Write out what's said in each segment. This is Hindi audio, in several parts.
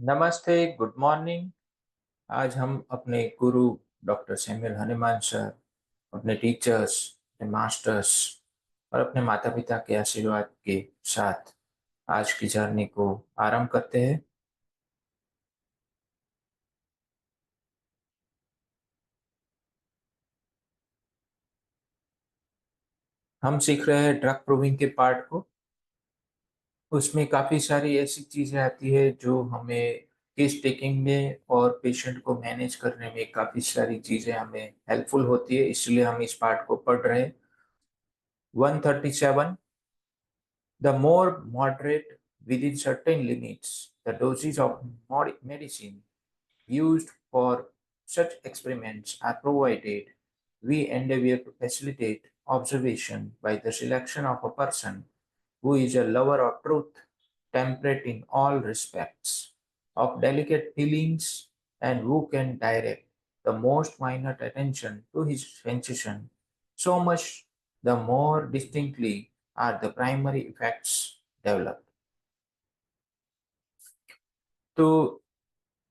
नमस्ते, गुड मॉर्निंग। आज हम अपने गुरु डॉक्टर सैमुअल हनीमान सर, अपने टीचर्स, अपने मास्टर्स और अपने माता-पिता के आशीर्वाद के साथ आज की जर्नी को आरंभ करते हैं। हम सीख रहे हैं ड्रग प्रूविंग के पार्ट को। उसमें काफ़ी सारी ऐसी चीज़ें आती है जो हमें केस टेकिंग में और पेशेंट को मैनेज करने में काफ़ी सारी चीज़ें हमें हेल्पफुल होती है, इसलिए हम इस पार्ट को पढ़ रहे हैं। 137 The more moderate within certain limits, the doses of medicine used for such experiments are provided. We endeavor to facilitate observation by the selection of a person who is a lover of truth, temperate in all respects, of delicate feelings, and who can direct the most minute attention to his sensation. So much the more distinctly are the primary effects developed. तो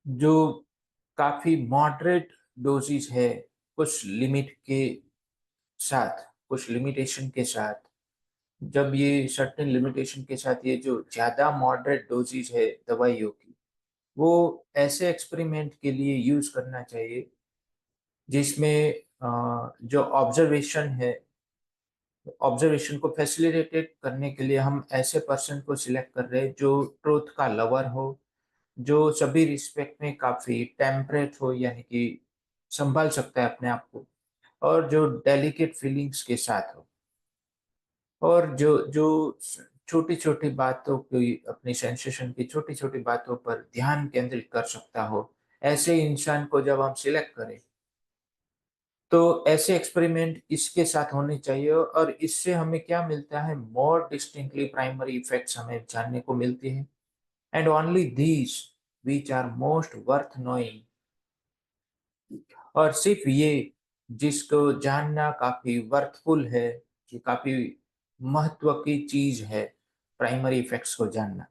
जो काफ़ी मॉडरेट डोज़ेज़ है, कुछ लिमिट के साथ, कुछ लिमिटेशन के साथ, जब ये सर्टेन लिमिटेशन के साथ ये जो ज़्यादा मॉडरेट डोज़ेज़ है दवाइयों की, वो ऐसे एक्सपेरिमेंट के लिए यूज़ करना चाहिए जिसमें जो ऑब्ज़र्वेशन है, ऑब्ज़र्वेशन को फैसिलिटेट करने के लिए हम ऐसे पर्सन को सिलेक्ट कर रहे हैं जो ट्रुथ का लवर हो, जो सभी रिस्पेक्ट में काफ़ी टेम्परेट हो यानी कि सँभाल सकता है अपने आप को और जो डेलिकेट फीलिंग्स के साथ हो और जो जो छोटी-छोटी बातों की अपनी सेंसेशन की छोटी-छोटी बातों पर ध्यान केंद्रित कर सकता हो, ऐसे इंसान को जब हम सिलेक्ट करें, तो ऐसे एक्सपेरिमेंट इसके साथ होने चाहिए और इससे हमें क्या मिलता है मोर डिस्टिंक्टली प्राइमरी इफेक्ट्स हमें जानने को मिलती है and only these which are most worth knowing और सिर्फ ये जिसको जानना काफ़ी वर्थफुल है, जो काफ़ी महत्व की चीज़ है, प्राइमरी इफेक्ट्स को जानना।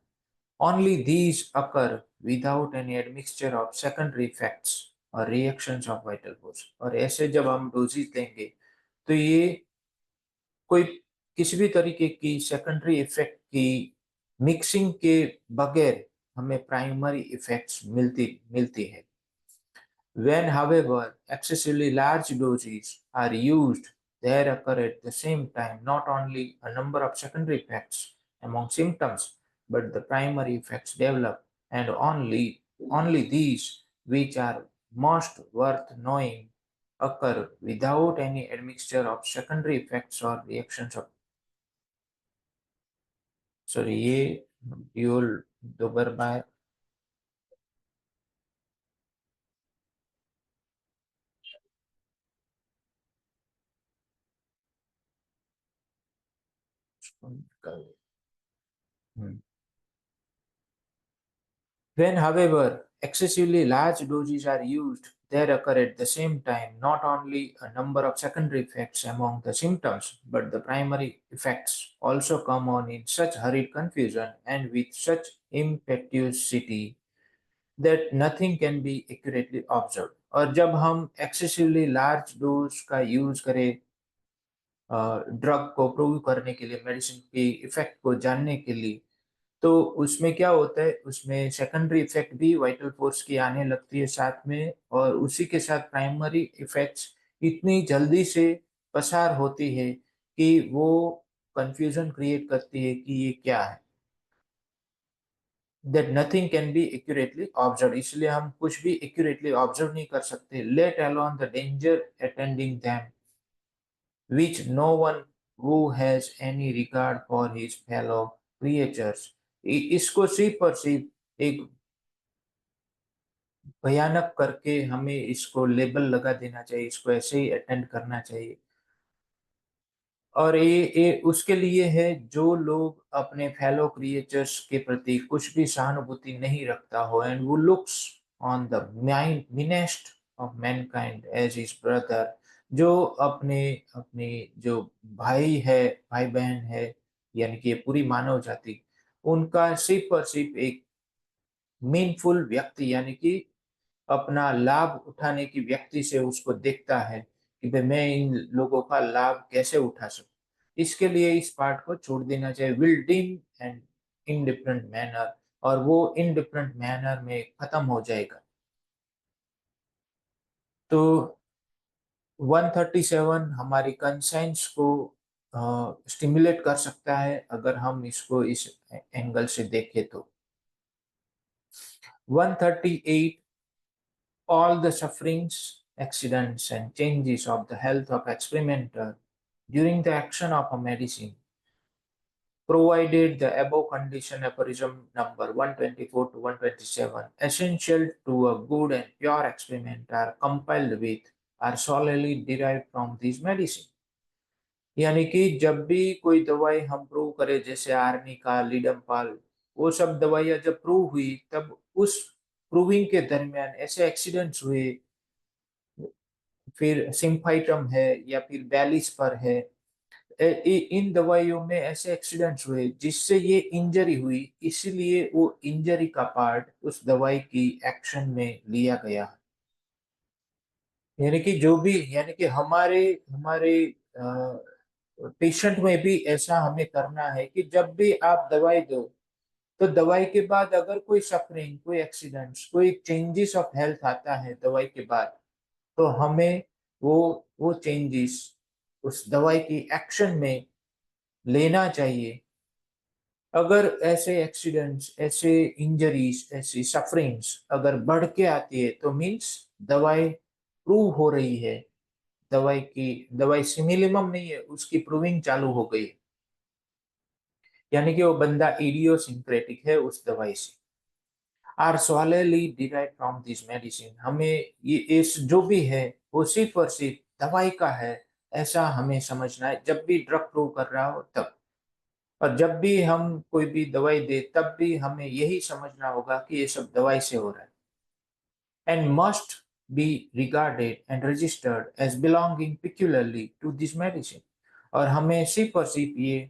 Only these occur without any admixture of secondary effects और रिएक्शंस ऑफ वाइटल फोर्स और ऐसे जब हम डोज़ेज़ लेंगे, तो ये कोई किसी भी तरीके की सेकेंडरी इफेक्ट की मिक्सिंग के बगैर हमें प्राइमरी इफेक्ट्स मिलती मिलती है। When, however, excessively large doses are used, there occur at the same time not only a number of secondary effects among symptoms, but the primary effects develop, and only these, which are most worth knowing, occur without any admixture of secondary effects or reactions of sorry ये ड्यूल दोबारा बार When, however, excessively large doses are used, there occur at the same time not only a number of secondary effects among the symptoms, but the primary effects also come on in such hurried confusion and with such impetuosity that nothing can be accurately observed. और जब हम excessively large dose का यूज करें ड्रग को प्रूव करने के लिए, मेडिसिन की इफेक्ट को जानने के लिए, तो उसमें क्या होता है, उसमें सेकेंडरी इफ़ेक्ट भी वाइटल फ़ोर्स की आने लगती है साथ में और उसी के साथ प्राइमरी इफ़ेक्ट्स इतनी जल्दी से पसार होती है कि वो कन्फ्यूज़न क्रिएट करती है कि ये क्या है? That nothing can be accurately observed इसलिए हम कुछ भी एक्यूरेटली ऑब्ज़र्व नहीं कर सकते, let alone the danger attending them, which no one who has any regard for his fellow creatures इसको सिर्फ और सिर्फ एक भयानक करके हमें इसको लेबल लगा देना चाहिए, इसको ऐसे ही अटेंड करना चाहिए। और ये उसके लिए है जो लोग अपने फेलो क्रिएचर्स के प्रति कुछ भी सहानुभूति नहीं रखता हो and who looks on the meanest of mankind as his brother जो अपने अपने जो भाई है, भाई-बहन है, यानी कि ये पूरी मानव जाति, उनका सिर्फ़ और सिर्फ़ एक मीनफुल व्यक्ति यानी कि अपना लाभ उठाने की व्यक्ति से उसको देखता है कि भाई मैं इन लोगों का लाभ कैसे उठा सकूं, इसके लिए इस पार्ट को छोड़ देना चाहिए, will deem and indifferent manner, और वो इनडिफरेंट मैनर में खत्म हो जाएगा। तो 137 हमारी कंसाइंस को स्टिमुलेट कर सकता है अगर हम इसको इस एंगल से देखें तो। 138 all the sufferings, accidents and changes of the health of experimenter during the action of a medicine, provided the above condition aphorism number 124 to 127 essential to a good and pure experiment are compiled with are solely derived from this medicine। यानी कि जब भी कोई दवाई हम प्रूव करें, जैसे आर्निका, लीडमपाल, वो सब दवाइयां जब प्रूव हुई तब उस प्रूविंग के दरमियान ऐसे एक्सीडेंट्स हुए, फिर सिम्फाइटम है या फिर बैलिस पर है, इन दवाइयों में ऐसे एक्सीडेंट्स हुए जिससे ये इंजरी हुई, इसलिए वो इंजरी का पार्ट उस दवाई की एक्शन में लिया गया। यानी कि जो भी, यानी कि हमारे हमारे पेशेंट में भी ऐसा हमें करना है कि जब भी आप दवाई दो तो दवाई के बाद अगर कोई सफरिंग, कोई एक्सीडेंट्स, कोई चेंजेस ऑफ हेल्थ आता है दवाई के बाद, तो हमें वो चेंजेस उस दवाई की एक्शन में लेना चाहिए। अगर ऐसे एक्सीडेंट्स, ऐसे इंजरीज, ऐसी सफरिंग्स अगर बढ़ के आती है तो मीन्स दवाई प्रूव हो रही है, दवाई सिमिलिमम नहीं है, उसकी प्रूविंग चालू हो गई, यानी कि वो बंदा इडियोसिंक्रेटिक है उस दवाई से। Are solely derived from this medicine, हमें ये इस जो भी है वो सिर्फ और सिर्फ दवाई का है, ऐसा हमें समझना है जब भी ड्रग प्रूव कर रहा हो तब। और जब भी हम कोई भी दवाई दे तब भी हमें यही समझना होगा कि ये सब दवाई से हो रहा है, and must be regarded and registered as belonging peculiarly to this medicine, और हमें सिर्फ और सिर्फ ये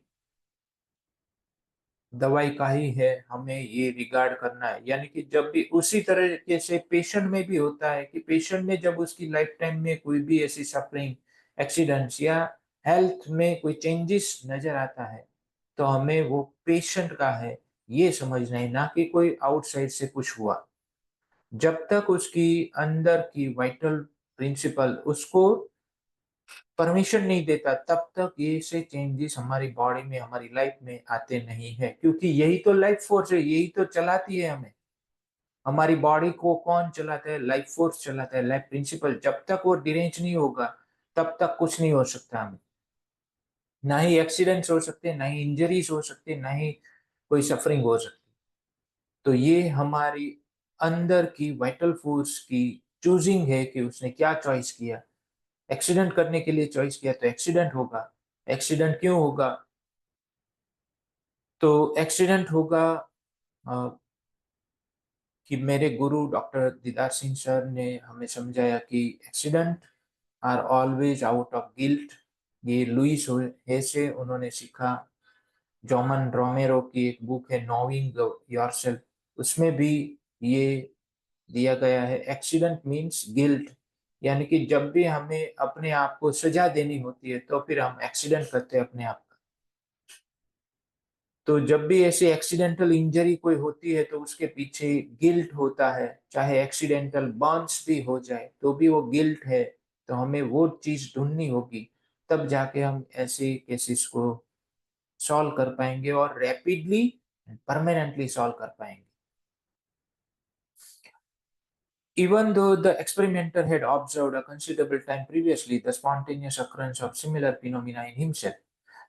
दवाई का ही है, हमें ये रिगार्ड करना है। यानी कि जब भी उसी तरीके से पेशेंट में भी होता है कि पेशेंट में जब उसकी लाइफ टाइम में कोई भी ऐसी सफरिंग, एक्सीडेंट्स या हेल्थ में कोई चेंजेस नजर आता है, तो हमें वो पेशेंट का है ये समझना है, ना कि कोई आउटसाइड से कुछ हुआ। जब तक उसकी अंदर की वाइटल प्रिंसिपल उसको परमिशन नहीं देता तब तक ये से चेंजेस हमारी बॉडी में, हमारी लाइफ में आते नहीं है, क्योंकि यही तो लाइफ फोर्स है, यही तो चलाती है हमें। हमारी बॉडी को कौन चलाता है? लाइफ फोर्स चलाता है, लाइफ प्रिंसिपल। जब तक वो डिरेंज नहीं होगा तब तक कुछ नहीं हो सकता हमें, ना ही एक्सीडेंट्स हो सकते, ना ही इंजरीज हो सकते, ना ही कोई सफरिंग हो सकती। तो ये हमारी अंदर की वाइटल फोर्स की चूजिंग है कि उसने क्या चॉइस किया। एक्सीडेंट करने के लिए चॉइस किया तो एक्सीडेंट होगा। एक्सीडेंट क्यों होगा? तो एक्सीडेंट होगा अ, कि मेरे गुरु डॉक्टर दीदार सिंह सर ने हमें समझाया कि accident are always out of guilt. ये लुइस हे से उन्होंने सीखा। जॉमन रोमेरो की एक बुक है नोइंग योरसेल्फ, उसमें भी ये दिया गया है, एक्सीडेंट मीन्स गिल्ट। यानी कि जब भी हमें अपने आप को सजा देनी होती है तो फिर हम एक्सीडेंट करते हैं अपने आप। तो जब भी ऐसे एक्सीडेंटल इंजरी कोई होती है तो उसके पीछे गिल्ट होता है, चाहे एक्सीडेंटल बर्न्स भी हो जाए तो भी वो गिल्ट है। तो हमें वो चीज ढूंढनी होगी, तब जाके हम ऐसे केसेस को सॉल्व कर पाएंगे और रैपिडली परमानेंटली सॉल्व कर पाएंगे। Even though the experimenter had observed a considerable time previously the spontaneous occurrence of similar phenomena in himself,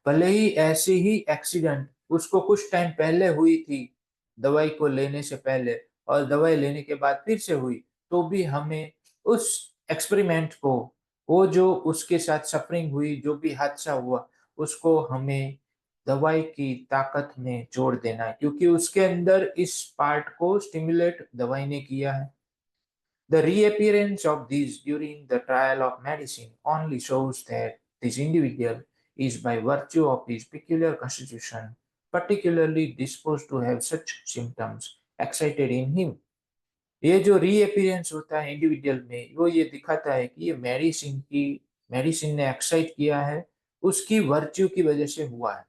भले ही ऐसी ही एक्सीडेंट उसको कुछ टाइम पहले हुई थी, दवाई को लेने से पहले और दवाई लेने के बाद फिर से हुई, तो भी हमें उस एक्सपेरिमेंट को, वो जो उसके साथ सफरिंग हुई, जो भी हादसा हुआ, उसको हमें दवाई की ताकत में जोड़ देना है, क्योंकि उसके अंदर इस पार्ट को स्टिमुलेट दवाई ने किया है। The reappearance of these during the trial of medicine only shows that this individual is, by virtue of his peculiar constitution, particularly disposed to have such symptoms excited in him. ये जो रीअपीयरेंस होता है इंडिविजुअल में, वो ये दिखाता है कि ये मेडिसिन ने एक्साइट किया है, उसकी वर्च्यू की वजह से हुआ है।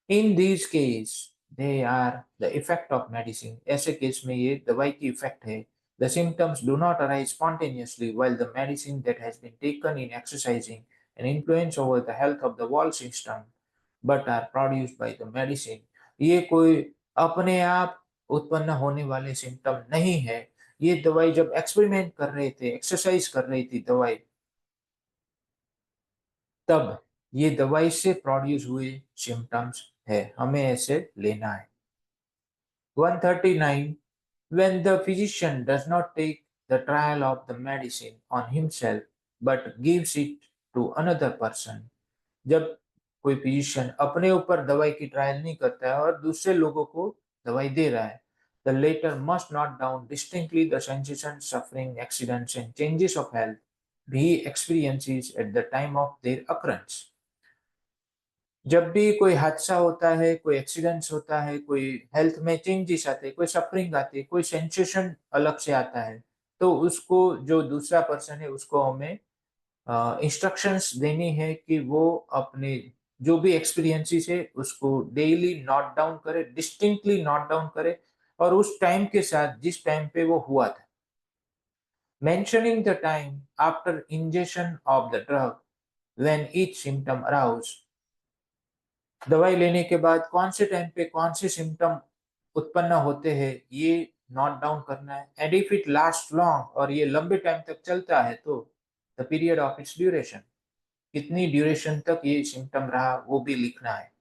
In these case they are the effect of medicine, ऐसे केस में ये दवाई की इफेक्ट है। The symptoms do not arise spontaneously while the medicine that has been taken in exercising an influence over the health of the whole system but are produced by the medicine. ये कोई अपने आप उत्पन्न होने वाले सिम्टम नहीं है। ये दवाई जब एक्सपेरिमेंट कर रहे थे, एक्सरसाइज कर रही थी दवाई, तब ये दवाई से प्रोड्यूस हुए सिम्टम्स है, हमें ऐसे लेना है। 139, when the physician does not take the trial of the medicine on himself but gives it to another person, जब कोई फिजिशियन अपने ऊपर दवाई की ट्रायल नहीं करता है और दूसरे लोगों को दवाई दे रहा है, the latter must note down distinctly the sensation, suffering, accidents and changes of health he experiences at the time of their occurrence। जब भी कोई हादसा होता है, कोई एक्सीडेंट्स होता है, कोई हेल्थ में चेंजेस आते हैं, कोई सफरिंग आती है, कोई सेंसेशन अलग से आता है, तो उसको जो दूसरा पर्सन है उसको हमें इंस्ट्रक्शंस देनी है कि वो अपने जो भी एक्सपीरियंसेस है उसको डेली नोट डाउन करे, डिस्टिंक्टली नोट डाउन करे और उस टाइम के साथ जिस टाइम पे वो हुआ था, mentioning the time after injection of the drug when each symptom arouse. दवाई लेने के बाद कौन से टाइम पे कौन से सिम्टम उत्पन्न होते हैं, ये नोट डाउन करना है। And if it last long, और ये लंबे टाइम तक चलता है, तो the period of its duration, कितनी ड्यूरेशन तक ये सिम्टम रहा वो भी लिखना है।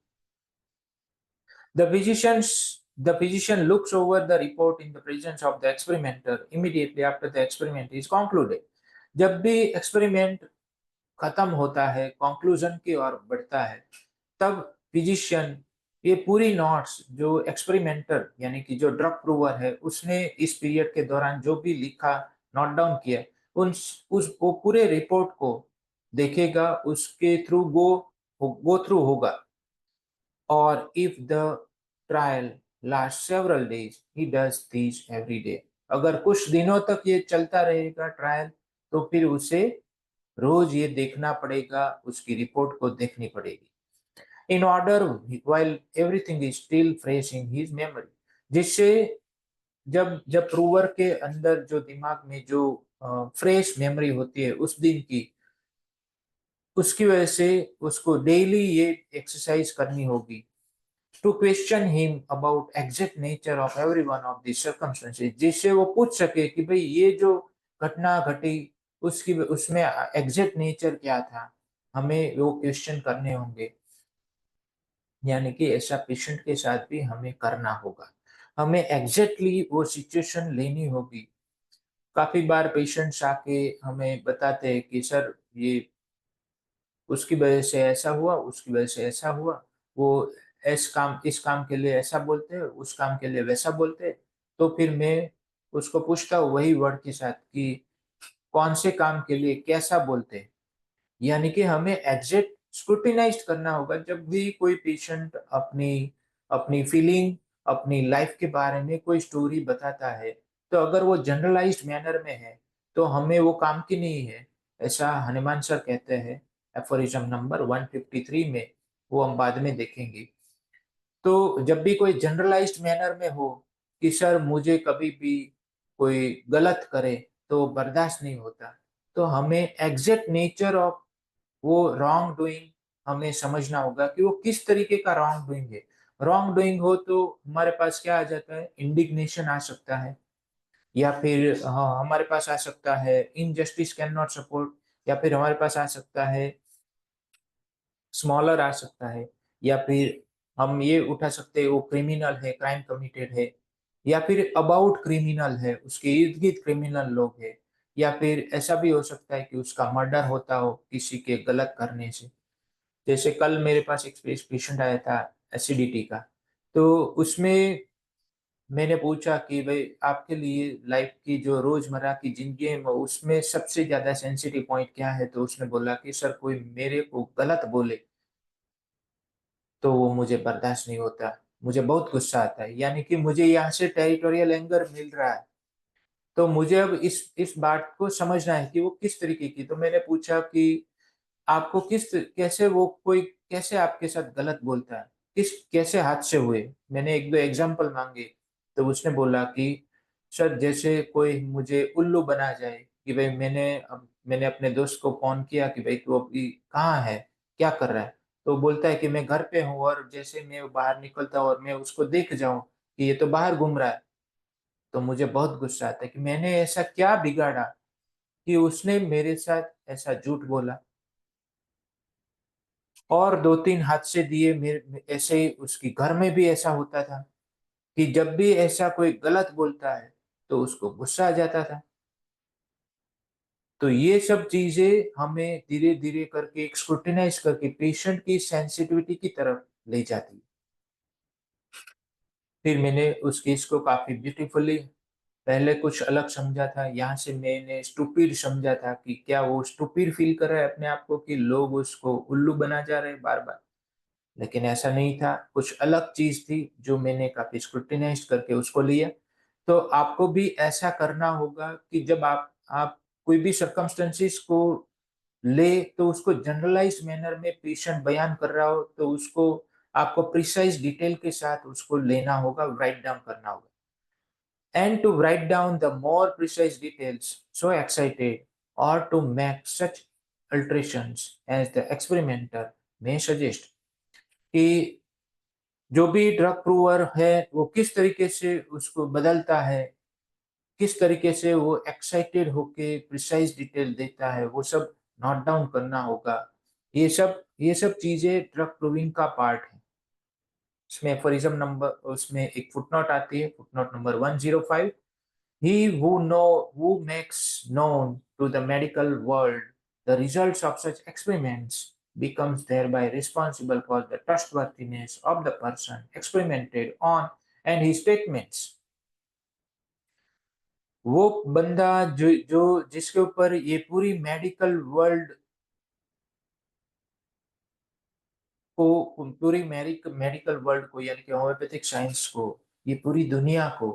The physician looks over the report in the presence of the experimenter immediately after the experiment is concluded। जब भी एक्सपेरिमेंट खत्म होता है, कंक्लूजन की ओर बढ़ता है, तब फिजिशियन ये पूरी नोट्स जो एक्सपेरिमेंटर यानी कि जो ड्रग प्रूवर है उसने इस पीरियड के दौरान जो भी लिखा, नोट डाउन किया, उस वो पूरे रिपोर्ट को देखेगा, उसके थ्रू गो थ्रू होगा। और if the trial last several days he does this every day. अगर कुछ दिनों तक ये चलता रहेगा ट्रायल, तो फिर उसे रोज ये देखना पड़ेगा, उसकी रिपोर्ट को देखनी पड़ेगी। In order while everything is still fresh in his memory, जिससे जब जब प्रूवर के अंदर जो दिमाग में जो फ्रेश मेमोरी होती है उस दिन की, उसकी वजह से उसको डेली ये एक्सरसाइज करनी होगी। To question him about exact nature of every one of the circumstances, जिससे वो पूछ सके कि भाई ये जो घटना घटी उसकी उसमें एग्जैक्ट नेचर क्या था, हमें वो क्वेश्चन करने होंगे। यानी कि ऐसा पेशेंट के साथ भी हमें करना होगा, हमें एग्जैक्टली वो सिचुएशन लेनी होगी। काफी बार पेशेंट्स आके हमें बताते हैं कि सर ये उसकी वजह से ऐसा हुआ, उसकी वजह से ऐसा हुआ, वो इस काम के लिए ऐसा बोलते हैं, उस काम के लिए वैसा बोलते हैं। तो फिर मैं उसको पूछता हूँ वही वर्ड के साथ कि कौन से काम के लिए कैसा बोलते हैं। यानी कि हमें एग्जैक्ट स्क्रूटिनाइज करना होगा जब भी कोई पेशेंट अपनी अपनी फीलिंग, अपनी लाइफ के बारे में कोई स्टोरी बताता है, तो अगर वो जनरलाइज्ड मैनर में है तो हमें वो काम की नहीं है, ऐसा हनुमान सर कहते हैं एफोरिज्म नंबर 153 में, वो हम बाद में देखेंगे। तो जब भी कोई जनरलाइज्ड मैनर में हो कि सर मुझे कभी भी कोई गलत करे तो बर्दाश्त नहीं होता, तो हमें एग्जैक्ट नेचर ऑफ वो रॉन्ग डूइंग हमें समझना होगा कि वो किस तरीके का रॉन्ग डूइंग है। रॉन्ग डूइंग हो तो हमारे पास क्या आ जाता है, इंडिग्नेशन आ सकता है, या फिर हाँ हमारे पास आ सकता है इनजस्टिस कैन नॉट सपोर्ट, या फिर हमारे पास आ सकता है स्मॉलर आ सकता है, या फिर हम ये उठा सकते हैं वो क्रिमिनल है, क्राइम कमिटेड है, या फिर अबाउट क्रिमिनल है, उसके इर्द गिर्द क्रिमिनल लोग है, या फिर ऐसा भी हो सकता है कि उसका मर्डर होता हो किसी के गलत करने से। जैसे कल मेरे पास एक पेशेंट आया था एसिडिटी का, तो उसमें मैंने पूछा कि भाई आपके लिए लाइफ की जो रोजमर्रा की जिंदगी है उसमें सबसे ज्यादा सेंसिटिव पॉइंट क्या है, तो उसने बोला कि सर कोई मेरे को गलत बोले तो वो मुझे बर्दाश्त नहीं होता। मुझे बहुत गुस्सा आता है, यानी कि मुझे यहाँ से टेरिटोरियल एंगर मिल रहा है। तो मुझे अब इस बात को समझना है कि वो किस तरीके की। तो मैंने पूछा कि आपको कैसे वो कोई कैसे आपके साथ गलत बोलता है, कैसे हादसे हुए? मैंने 1-2 एग्ज़ाम्पल माँगे, तो उसने बोला कि सर जैसे कोई मुझे उल्लू बना जाए कि भई मैंने अपने दोस्त को फ़ोन किया कि भई तू अभी कहाँ है? क्या कर रहा है? तो बोलता है कि मैं घर पे हूँ, और जैसे मैं बाहर निकलता हूँ और मैं उसको दिख जाऊँ कि ये तो बाहर घूम रहा है, तो मुझे बहुत गुस्सा आता है कि मैंने ऐसा क्या बिगाड़ा कि उसने मेरे साथ ऐसा झूठ बोला। और 2-3 हादसे दिए मेरे ऐसे ही। उसके घर में भी ऐसा होता था कि जब भी ऐसा कोई गलत बोलता है, तो उसको गुस्सा आ जाता था। तो ये सब चीज़ें हमें धीरे-धीरे करके एक स्क्रूटिनाइज़ करके पेशेंट की सेंसिटिविटी की तरफ ले जाती है। फिर मैंने उस केस को काफ़ी ब्यूटीफुली पहले कुछ अलग समझा था, यहाँ से मैंने स्टूपिड समझा था कि क्या वो स्टूपिड फ़ील कर रहा है अपने आप को कि लोग उसको उल्लू बना जा रहे हैं बार-बार। लेकिन ऐसा नहीं था, कुछ अलग चीज़ थी जो मैंने काफ़ी स्क्रूटिनाइज़ करके उसको लिया। तो आपको भी ऐसा करना होगा कि जब आप कोई भी सर्कमस्टेंसेस को ले, तो उसको जनरलाइज़्ड मैनर में पेशेंट बयान कर रहा हो, तो उसको आपको प्रिसाइज़ डिटेल के साथ उसको लेना होगा, राइट डाउन करना होगा। And to write down the more precise details, so excited, or to make such alterations as the experimenter may suggest कि जो भी ड्रग प्रूवर है वो किस तरीके से उसको बदलता है, किस तरीके से वो एक्साइटेड होके प्रिसाइज डिटेल देता है, वो सब नोट डाउन करना होगा। ये सब चीजें ड्रग प्रूविंग का पार्ट है। इसमें फॉर नंबर उसमें एक फुटनोट आती है, footnote number 105। He who makes known to the medical world the results of such experiments becomes thereby responsible for the trustworthiness of the person experimented on and his statements। वो बंदा जो जिसके ऊपर ये पूरी मेडिकल वर्ल्ड पूरी मेडिकल वर्ल्ड को, यानी कि होम्योपैथिक साइंस को, ये पूरी दुनिया को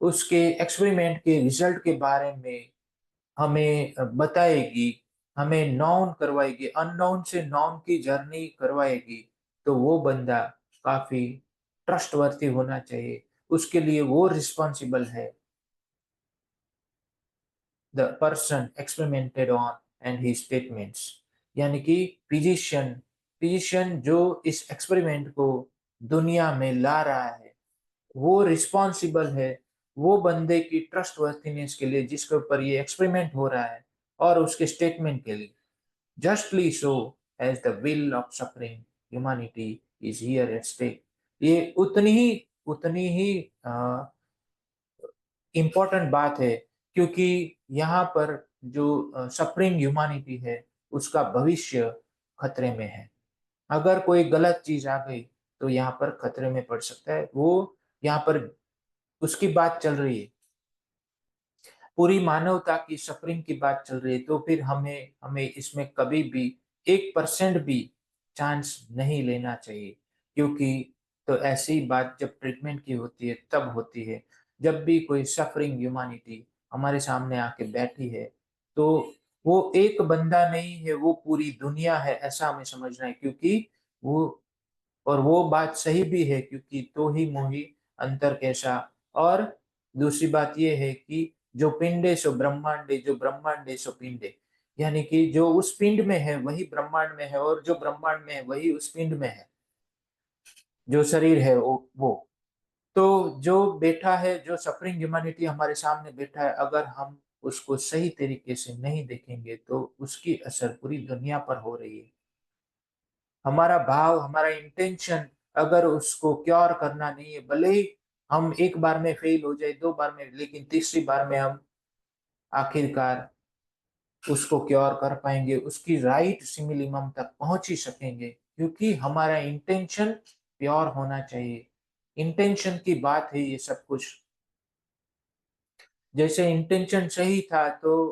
उसके एक्सपेरिमेंट के रिजल्ट के बारे में हमें बताएगी, हमें नॉन करवाएगी, अननोन से नॉन की जर्नी करवाएगी, तो वो बंदा काफ़ी ट्रस्टवर्थी होना चाहिए। उसके लिए वो रिस्पॉन्सिबल है, the person experimented on and his statements, यानी कि फिजिशियन फिजिशियन जो इस एक्सपेरिमेंट को दुनिया में ला रहा है, वो रिस्पॉन्सिबल है वो बंदे की ट्रस्टवर्थीनेस के लिए जिसके ऊपर ये एक्सपेरिमेंट हो रहा है, और उसके स्टेटमेंट के लिए। Justly so as the will of suffering humanity is here at stake. ये उतनी ही इम्पोर्टेंट बात है, क्योंकि यहाँ पर जो सफरिंग ह्यूमैनिटी है उसका भविष्य खतरे में है। अगर कोई गलत चीज आ गई तो यहाँ पर खतरे में पड़ सकता है। वो यहाँ पर उसकी बात चल रही है, पूरी मानवता की सफरिंग की बात चल रही है, तो फिर हमें हमें इसमें कभी भी 1% भी चांस नहीं लेना चाहिए। क्योंकि तो ऐसी बात जब ट्रीटमेंट की होती है तब होती है, जब भी कोई सफरिंग ह्यूमैनिटी हमारे सामने आके बैठी है, तो वो एक बंदा नहीं है, वो पूरी दुनिया है ऐसा हमें समझना है। क्योंकि वो और वो बात सही भी है, क्योंकि तो ही मोहि अंतर कैसा। और दूसरी बात ये है कि जो पिंडे सो ब्रह्मांडे, जो ब्रह्मांडे सो पिंडे, यानी कि जो उस पिंड में है वही ब्रह्मांड में है, और जो ब्रह्मांड में है वही उस पिंड में है, जो शरीर है वो। तो जो बैठा है, जो सफरिंग ह्यूमैनिटी हमारे सामने बैठा है, अगर हम उसको सही तरीके से नहीं देखेंगे तो उसकी असर पूरी दुनिया पर हो रही है। हमारा भाव, हमारा इंटेंशन अगर उसको क्योर करना नहीं है, भले ही हम एक बार में फेल हो जाए, 2 बार में, लेकिन तीसरी बार में हम आखिरकार उसको क्योर कर पाएँगे, उसकी राइट सिमिलिमम तक पहुँच ही सकेंगे, क्योंकि हमारा इंटेंशन प्योर होना चाहिए। इंटेंशन की बात है ये सब कुछ। जैसे इंटेंशन सही था तो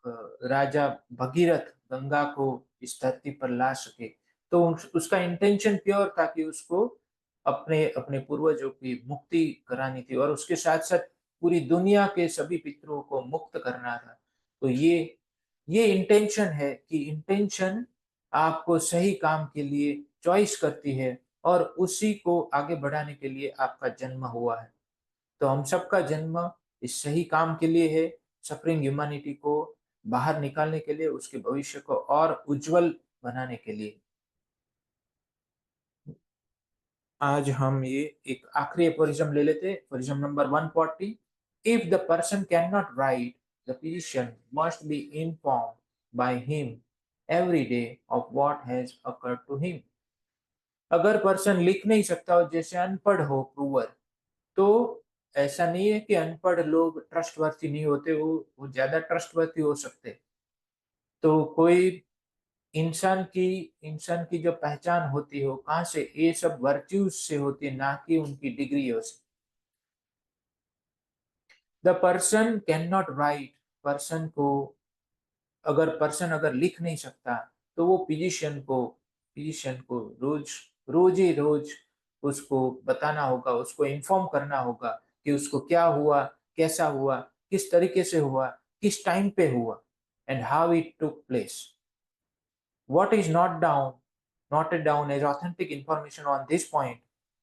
अ, राजा भगीरथ गंगा को इस धरती पर ला सके। तो उसका इंटेंशन प्योर था कि उसको अपने अपने पूर्वजों की मुक्ति करानी थी और उसके साथ-साथ पूरी दुनिया के सभी पितरों को मुक्त करना था। तो ये इंटेंशन है कि इंटेंशन आपको सही काम के लिए चॉइस करती है और उसी को आगे बढ़ाने के लिए आपका जन्म हुआ है। तो हम सबका जन्म इस सही काम के लिए है, सफरिंग ह्यूमैनिटी को बाहर निकालने के लिए, उसके भविष्य को और उज्जवल बनाने के लिए। आज हम ये एक आखिरी एफोरिज्म ले लेते हैं, aphorism number 140। If the person can not write, the physician must be informed by him every day of what has occurred to him. अगर पर्सन लिख नहीं सकता और जैसे अनपढ़ हो पुअर, तो ऐसा नहीं है कि अनपढ़ लोग ट्रस्टवर्थी नहीं होते, वो ज्यादा ट्रस्टवर्थी हो सकते। तो कोई इंसान की जो पहचान होती है वो कहाँ से, ये सब वर्च्यूज से होती है, ना कि उनकी डिग्रियों से। The person can not right, person को अगर लिख नहीं सकता, तो वो फिजिशियन को रोज रोज ही रोज उसको बताना होगा, उसको इन्फॉर्म करना होगा कि उसको क्या हुआ, कैसा हुआ, किस तरीके से हुआ, किस टाइम पे हुआ, and how it took place. What is noted down as authentic information on this point,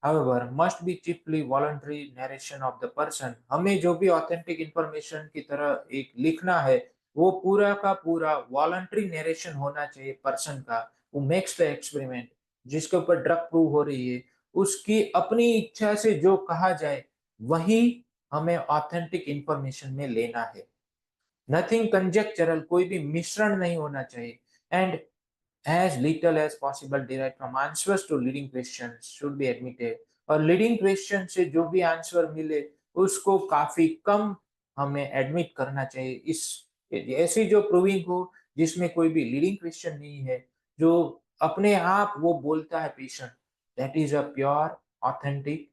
however, must be chiefly voluntary narration of the person। हमें जो भी authentic information की तरह एक लिखना है, वो पूरा का पूरा voluntary narration होना चाहिए पर्सन का, वो makes the experiment, जिसके ऊपर ड्रग प्रूव हो रही है, उसकी अपनी इच्छा से जो कहा जाए, वही हमें ऑथेंटिक इंफॉर्मेशन में लेना है। नथिंग कंजेक्चरल, कोई भी मिश्रण नहीं होना चाहिए। And as little as possible derived from answers to leading questions should be admitted। और लीडिंग क्वेश्चन से जो भी आंसर मिले, उसको काफी कम हमें एडमिट करना चाहिए। इस ऐसी जो प्रूविंग हो जिसमें कोई भी लीडिंग क्वेश्चन नहीं है, जो अपने आप वो बोलता है patient, that is a pure authentic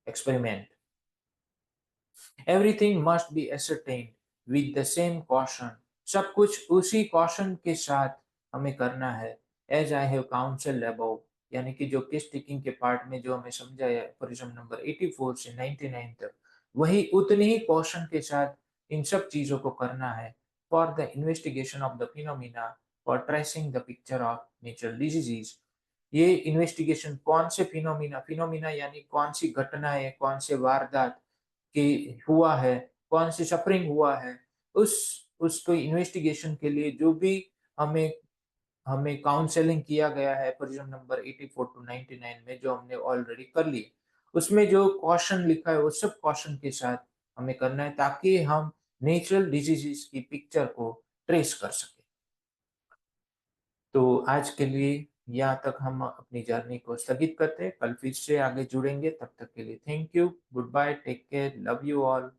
experiment. Everything must be ascertained with the same caution। सब कुछ उसी कॉशन के साथ हमें करना है। As I have counselled above, यानी कि जो केस टेकिंग के पार्ट में जो हमें समझाया एफोरिज्म नंबर 84 से 99 तक, वही उतनी ही कॉशन के साथ इन सब चीजों को करना है। For the investigation of the phenomena, for tracing the picture of natural diseases. ये इन्वेस्टिगेशन कौन से फिनोमिना, फिनोमिना यानी कौन सी घटना है, कौन से वारदात कि हुआ है, कौन सी सफरिंग हुआ है, उस उसको इन्वेस्टिगेशन के लिए जो भी हमें हमें काउंसलिंग किया गया है एफोरिज्म नंबर 84 टू 99 में, जो हमने ऑलरेडी कर ली, उसमें जो कॉशन लिखा है वो सब कॉशन के साथ हमें करना है, ताकि हम नेचुरल डिजीजेस की पिक्चर को ट्रेस कर सके। तो आज के लिए यहाँ तक हम अपनी जर्नी को स्थगित करते हैं, कल फिर से आगे जुड़ेंगे। तब तक के लिए thank you, good bye, take care, love you all.